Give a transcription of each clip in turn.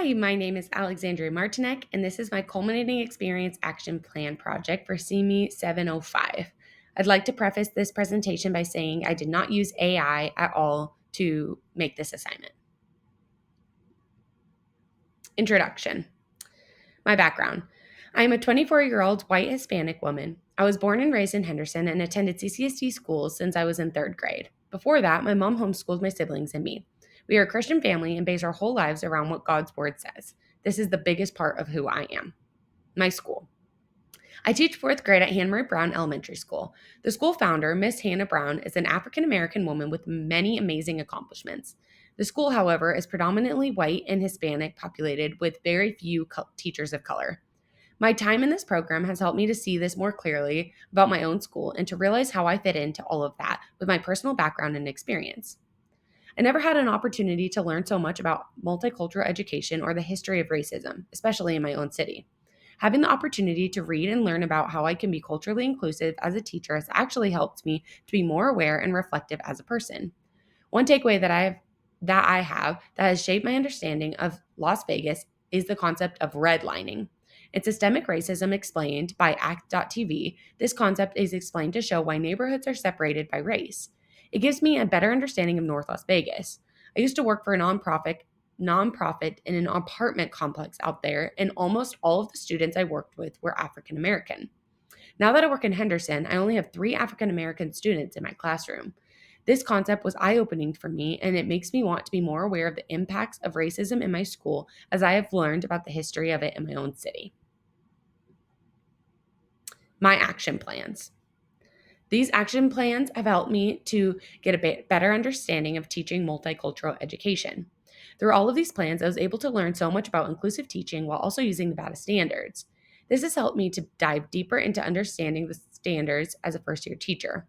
Hi, my name is Alexandria Martinek, and this is my Culminating Experience Action Plan project for CME 705. I'd like to preface this presentation by saying I did not use AI at all to make this assignment. Introduction. My background. I am a 24-year-old white Hispanic woman. I was born and raised in Henderson and attended CCSD schools since I was in third grade. Before that, my mom homeschooled my siblings and me. We are a Christian family and base our whole lives around what God's word says. This is the biggest part of who I am. My school. I teach fourth grade at Hannah Murray Brown Elementary School. The school founder, Miss Hannah Brown, is an African American woman with many amazing accomplishments. The school, however, is predominantly white and Hispanic populated with very few teachers of color. My time in this program has helped me to see this more clearly about my own school and to realize how I fit into all of that with my personal background and experience. I never had an opportunity to learn so much about multicultural education or the history of racism, especially in my own city. Having the opportunity to read and learn about how I can be culturally inclusive as a teacher has actually helped me to be more aware and reflective as a person. One takeaway that has shaped my understanding of Las Vegas is the concept of redlining. In Systemic Racism Explained by ACT.TV, this concept is explained to show why neighborhoods are separated by race. It gives me a better understanding of North Las Vegas. I used to work for a nonprofit in an apartment complex out there, and almost all of the students I worked with were African American. Now that I work in Henderson, I only have 3 African American students in my classroom. This concept was eye opening for me, and it makes me want to be more aware of the impacts of racism in my school as I have learned about the history of it in my own city. My action plans. These action plans have helped me to get a better understanding of teaching multicultural education. Through all of these plans, I was able to learn so much about inclusive teaching while also using Nevada standards. This has helped me to dive deeper into understanding the standards as a first year teacher,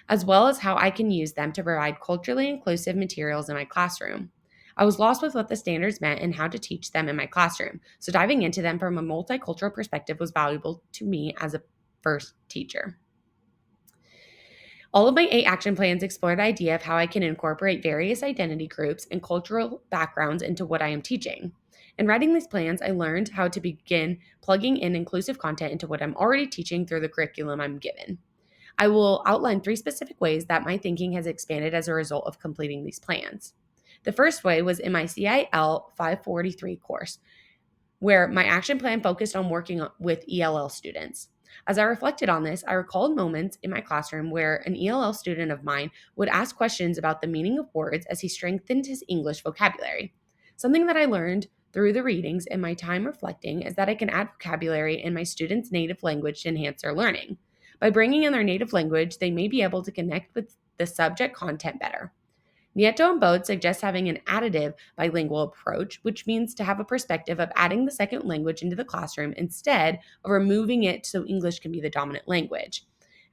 as well as how I can use them to provide culturally inclusive materials in my classroom. I was lost with what the standards meant and how to teach them in my classroom, so diving into them from a multicultural perspective was valuable to me as a first teacher. All of my 8 action plans explore the idea of how I can incorporate various identity groups and cultural backgrounds into what I am teaching. In writing these plans, I learned how to begin plugging in inclusive content into what I'm already teaching through the curriculum I'm given. I will outline 3 specific ways that my thinking has expanded as a result of completing these plans. The first way was in my CIL 543 course, where my action plan focused on working with ELL students. As I reflected on this, I recalled moments in my classroom where an ELL student of mine would ask questions about the meaning of words as he strengthened his English vocabulary. Something that I learned through the readings and my time reflecting is that I can add vocabulary in my students' native language to enhance their learning. By bringing in their native language, they may be able to connect with the subject content better. Nieto and Bode suggests having an additive bilingual approach, which means to have a perspective of adding the second language into the classroom instead of removing it so English can be the dominant language.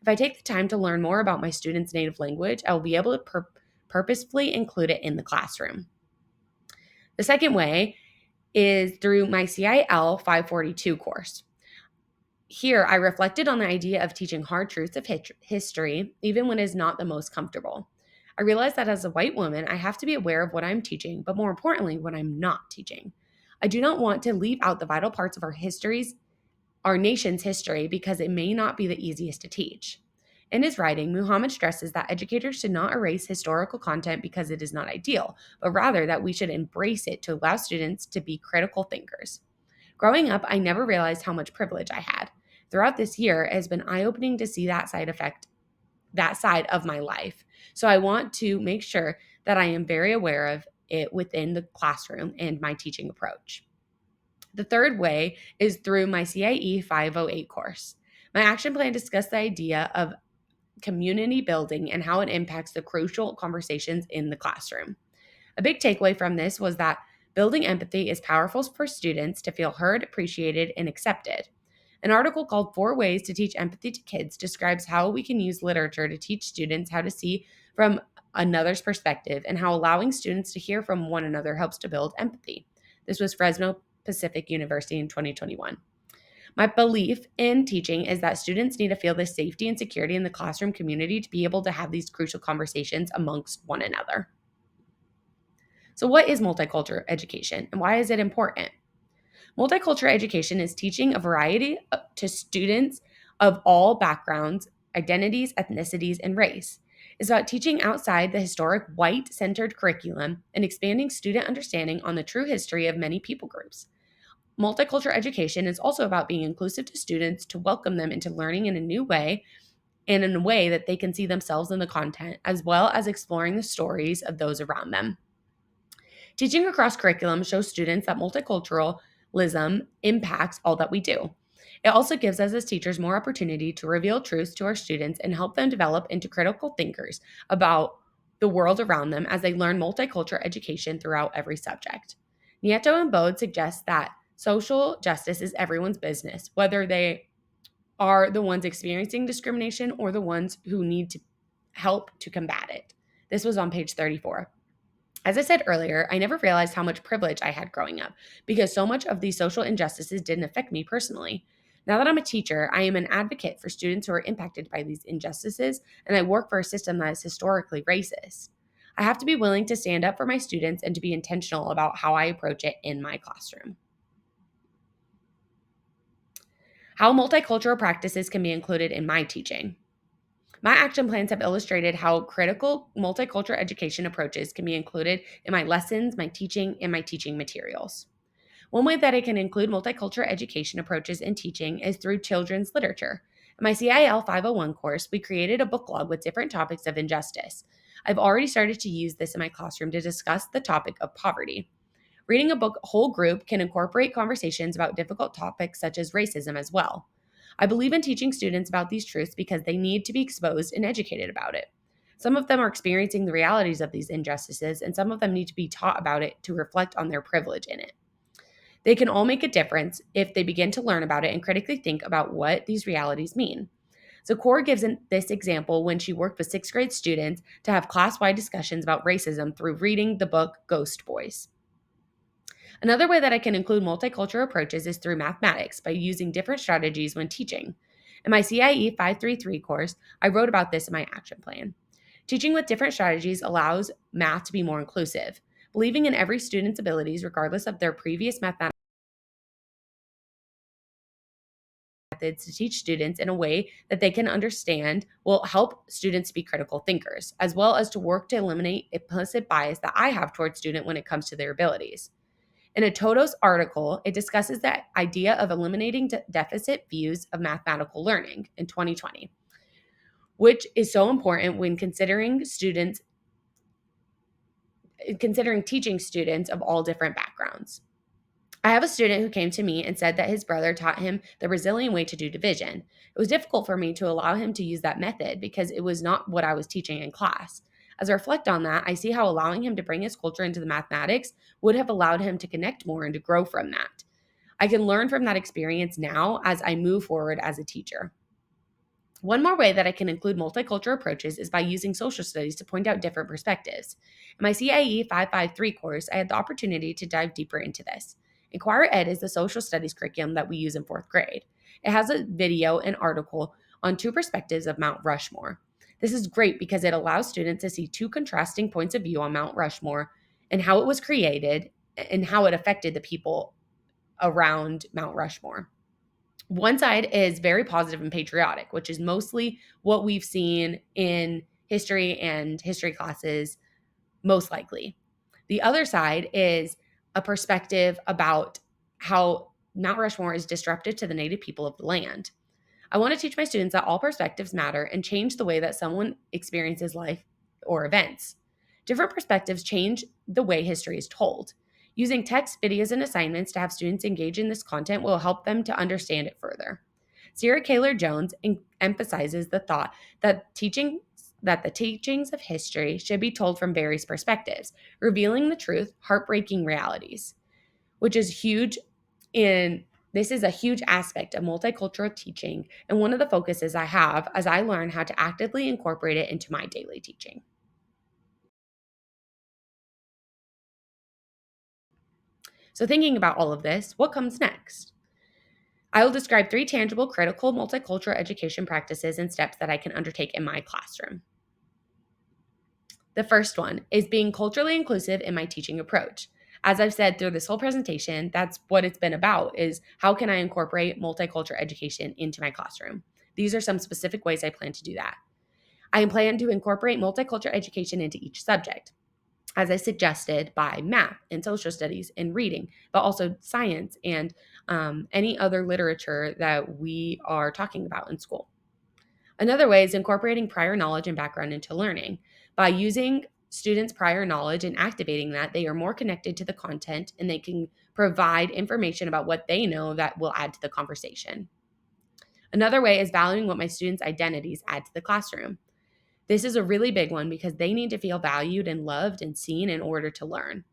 If I take the time to learn more about my students' native language, I will be able to purposefully include it in the classroom. The second way is through my CIL 542 course. Here, I reflected on the idea of teaching hard truths of history, even when it is not the most comfortable. I realized that as a white woman, I have to be aware of what I'm teaching, but more importantly, what I'm not teaching. I do not want to leave out the vital parts of our nation's history, because it may not be the easiest to teach. In his writing, Muhammad stresses that educators should not erase historical content because it is not ideal, but rather that we should embrace it to allow students to be critical thinkers. Growing up, I never realized how much privilege I had. Throughout this year, it has been eye-opening to see that side of my life. So I want to make sure that I am very aware of it within the classroom and my teaching approach. The third way is through my CIE 508 course. My action plan discussed the idea of community building and how it impacts the crucial conversations in the classroom. A big takeaway from this was that building empathy is powerful for students to feel heard, appreciated, and accepted. An article called 4 Ways to Teach Empathy to Kids describes how we can use literature to teach students how to see from another's perspective and how allowing students to hear from one another helps to build empathy. This was Fresno Pacific University in 2021. My belief in teaching is that students need to feel the safety and security in the classroom community to be able to have these crucial conversations amongst one another. So, what is multicultural education and why is it important? Multicultural education is teaching a variety to students of all backgrounds, identities, ethnicities, and race. It's about teaching outside the historic white centered curriculum and expanding student understanding on the true history of many people groups. Multicultural education is also about being inclusive to students to welcome them into learning in a new way and in a way that they can see themselves in the content, as well as exploring the stories of those around them. Teaching across curriculum shows students that multiculturalism impacts all that we do. It also gives us as teachers more opportunity to reveal truths to our students and help them develop into critical thinkers about the world around them as they learn multicultural education throughout every subject. Nieto and Bode suggest that social justice is everyone's business, whether they are the ones experiencing discrimination or the ones who need to help to combat it. This was on page 34. As I said earlier, I never realized how much privilege I had growing up because so much of these social injustices didn't affect me personally. Now that I'm a teacher, I am an advocate for students who are impacted by these injustices, and I work for a system that is historically racist. I have to be willing to stand up for my students and to be intentional about how I approach it in my classroom. How multicultural practices can be included in my teaching. My action plans have illustrated how critical multicultural education approaches can be included in my lessons, my teaching, and my teaching materials. One way that I can include multicultural education approaches in teaching is through children's literature. In my CIL 501 course, we created a book log with different topics of injustice. I've already started to use this in my classroom to discuss the topic of poverty. Reading a book whole group can incorporate conversations about difficult topics such as racism as well. I believe in teaching students about these truths because they need to be exposed and educated about it. Some of them are experiencing the realities of these injustices, and some of them need to be taught about it to reflect on their privilege in it. They can all make a difference if they begin to learn about it and critically think about what these realities mean. So, Cora gives this example when she worked with sixth grade students to have class wide discussions about racism through reading the book Ghost Boys. Another way that I can include multicultural approaches is through mathematics by using different strategies when teaching. In my CIE 533 course, I wrote about this in my action plan. Teaching with different strategies allows math to be more inclusive. Believing in every student's abilities, regardless of their previous mathematics methods to teach students in a way that they can understand will help students be critical thinkers, as well as to work to eliminate implicit bias that I have towards student when it comes to their abilities. In a Todos article, it discusses the idea of eliminating deficit views of mathematical learning in 2020, which is so important when considering teaching students of all different backgrounds. I have a student who came to me and said that his brother taught him the Brazilian way to do division. It was difficult for me to allow him to use that method because it was not what I was teaching in class. As I reflect on that, I see how allowing him to bring his culture into the mathematics would have allowed him to connect more and to grow from that. I can learn from that experience now as I move forward as a teacher. One more way that I can include multicultural approaches is by using social studies to point out different perspectives. In my CIE 553 course, I had the opportunity to dive deeper into this. Inquire Ed is the social studies curriculum that we use in fourth grade. It has a video and article on two perspectives of Mount Rushmore. This is great because it allows students to see two contrasting points of view on Mount Rushmore and how it was created and how it affected the people around Mount Rushmore. One side is very positive and patriotic, which is mostly what we've seen in history and history classes, most likely. The other side is a perspective about how Mount Rushmore is disruptive to the native people of the land. I want to teach my students that all perspectives matter and change the way that someone experiences life or events. Different perspectives change the way history is told. Using text, videos, and assignments to have students engage in this content will help them to understand it further. Sarah Kaler Jones emphasizes the thought that the teachings of history should be told from various perspectives, revealing the truth, heartbreaking realities, which is huge in this is a huge aspect of multicultural teaching and one of the focuses I have as I learn how to actively incorporate it into my daily teaching. So, thinking about all of this, what comes next? I will describe three tangible, critical multicultural education practices and steps that I can undertake in my classroom. The first one is being culturally inclusive in my teaching approach. As I've said through this whole presentation, that's what it's been about is how can I incorporate multicultural education into my classroom? These are some specific ways I plan to do that. I plan to incorporate multicultural education into each subject, as I suggested, by math and social studies and reading, but also science and any other literature that we are talking about in school. Another way is incorporating prior knowledge and background into learning. By using students' prior knowledge and activating that, they are more connected to the content and they can provide information about what they know that will add to the conversation. Another way is valuing what my students' identities add to the classroom. This is a really big one because they need to feel valued and loved and seen in order to learn.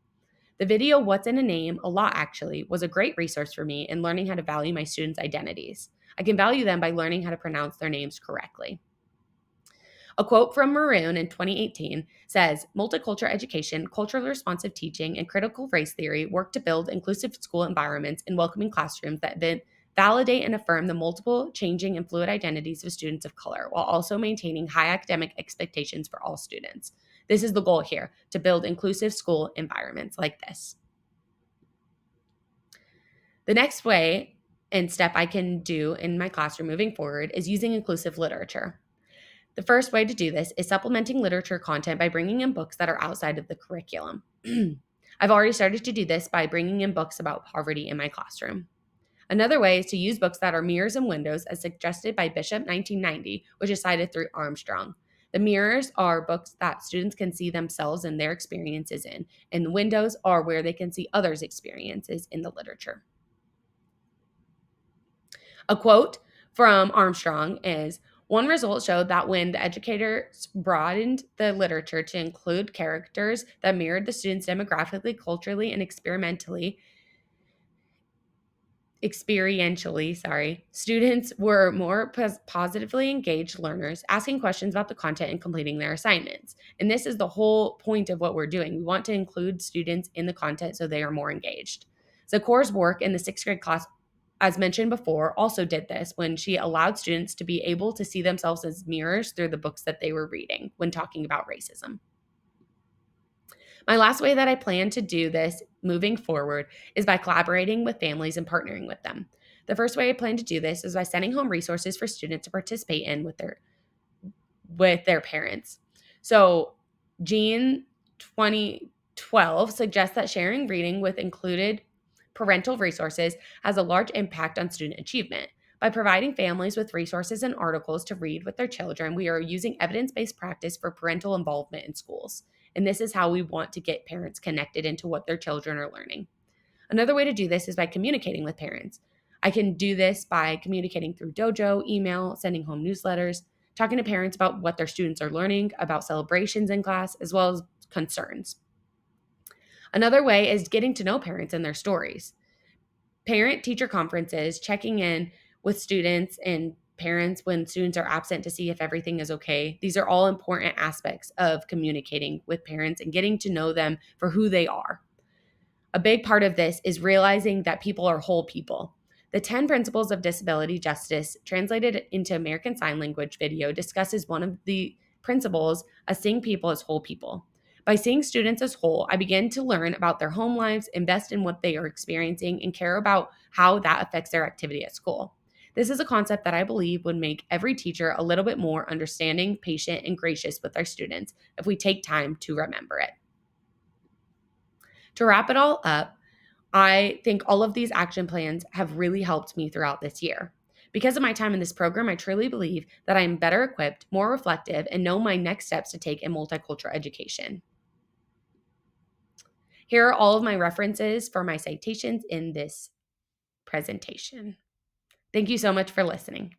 The video, What's in a Name, a lot actually, was a great resource for me in learning how to value my students' identities. I can value them by learning how to pronounce their names correctly. A quote from Maroon in 2018 says, "Multicultural education, culturally responsive teaching, and critical race theory work to build inclusive school environments and welcoming classrooms that validate and affirm the multiple, changing, and fluid identities of students of color, while also maintaining high academic expectations for all students." This is the goal here, to build inclusive school environments like this. The next way and step I can do in my classroom moving forward is using inclusive literature. The first way to do this is supplementing literature content by bringing in books that are outside of the curriculum. I've already started to do this by bringing in books about poverty in my classroom. Another way is to use books that are mirrors and windows, as suggested by Bishop 1990, which is cited through Armstrong. The mirrors are books that students can see themselves and their experiences in, and the windows are where they can see others' experiences in the literature. A quote from Armstrong is, "One result showed that when the educators broadened the literature to include characters that mirrored the students demographically, culturally, and experientially, students were more positively engaged learners, asking questions about the content and completing their assignments." And this is the whole point of what we're doing. We want to include students in the content so they are more engaged. Zakor's work in the sixth grade class, as mentioned before, also did this when she allowed students to be able to see themselves as mirrors through the books that they were reading when talking about racism. My last way that I plan to do this moving forward is by collaborating with families and partnering with them. The first way I plan to do this is by sending home resources for students to participate in with their parents. So, Gene 2012 suggests that sharing reading with included parental resources has a large impact on student achievement. By providing families with resources and articles to read with their children, we are using evidence-based practice for parental involvement in schools. And this is how we want to get parents connected into what their children are learning. Another way to do this is by communicating with parents. I can do this by communicating through Dojo, email, sending home newsletters, talking to parents about what their students are learning, about celebrations in class, as well as concerns. Another way is getting to know parents and their stories. Parent teacher conferences, checking in with students and parents when students are absent to see if everything is okay. These are all important aspects of communicating with parents and getting to know them for who they are. A big part of this is realizing that people are whole people. The 10 Principles of Disability Justice, translated into American Sign Language video, discusses one of the principles as seeing people as whole people. By seeing students as whole, I begin to learn about their home lives, invest in what they are experiencing, and care about how that affects their activity at school. This is a concept that I believe would make every teacher a little bit more understanding, patient, and gracious with our students if we take time to remember it. To wrap it all up, I think all of these action plans have really helped me throughout this year. Because of my time in this program, I truly believe that I am better equipped, more reflective, and know my next steps to take in multicultural education. Here are all of my references for my citations in this presentation. Thank you so much for listening.